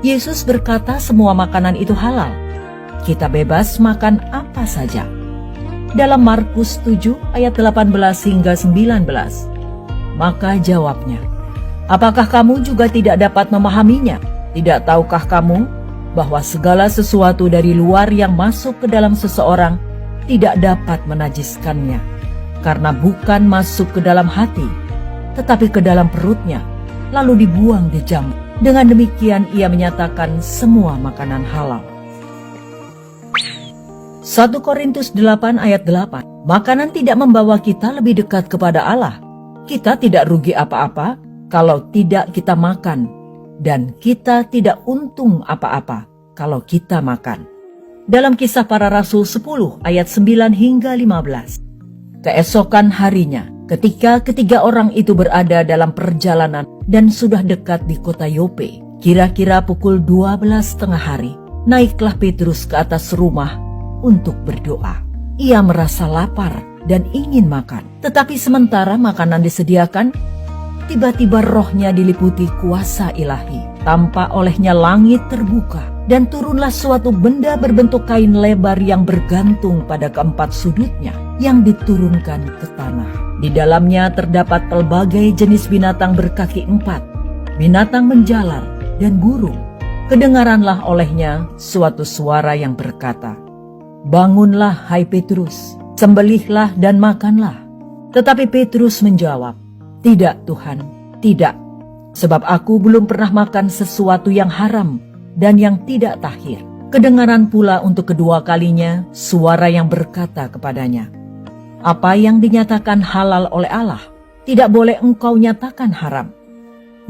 Yesus berkata semua makanan itu halal. Kita bebas makan apa saja. Dalam Markus 7 ayat 18 hingga 19. Maka jawabnya, apakah kamu juga tidak dapat memahaminya? Tidak tahukah kamu bahwa segala sesuatu dari luar yang masuk ke dalam seseorang tidak dapat menajiskannya, karena bukan masuk ke dalam hati, tetapi ke dalam perutnya, lalu dibuang di jamur. Dengan demikian ia menyatakan semua makanan halal. 1 Korintus 8 ayat 8. Makanan tidak membawa kita lebih dekat kepada Allah. Kita tidak rugi apa-apa kalau tidak kita makan, dan kita tidak untung apa-apa kalau kita makan. Dalam Kisah Para Rasul 10 ayat 9 hingga 15. Keesokan harinya, ketika ketiga orang itu berada dalam perjalanan dan sudah dekat di kota Yope, kira-kira pukul 12:30 hari, naiklah Petrus ke atas rumah untuk berdoa. Ia merasa lapar dan ingin makan. Tetapi sementara makanan disediakan, tiba-tiba rohnya diliputi kuasa ilahi. Tampak olehnya langit terbuka, dan turunlah suatu benda berbentuk kain lebar yang bergantung pada keempat sudutnya, yang diturunkan ke tanah. Di dalamnya terdapat pelbagai jenis binatang berkaki 4, binatang menjalar, dan burung. Kedengaranlah olehnya suatu suara yang berkata, "Bangunlah, hai Petrus, sembelihlah dan makanlah." Tetapi Petrus menjawab, "Tidak Tuhan, tidak. Sebab aku belum pernah makan sesuatu yang haram dan yang tidak tahir." Kedengaran pula untuk kedua kalinya suara yang berkata kepadanya, "Apa yang dinyatakan halal oleh Allah, tidak boleh engkau nyatakan haram."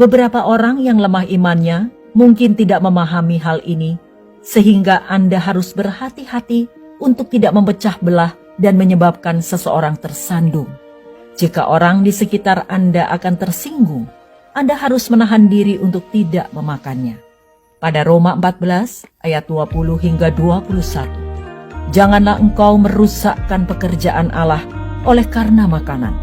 Beberapa orang yang lemah imannya mungkin tidak memahami hal ini, sehingga Anda harus berhati-hati untuk tidak memecah belah dan menyebabkan seseorang tersandung. Jika orang di sekitar Anda akan tersinggung, Anda harus menahan diri untuk tidak memakannya. Pada Roma 14 ayat 20 hingga 21. Janganlah engkau merusakkan pekerjaan Allah oleh karena makanan.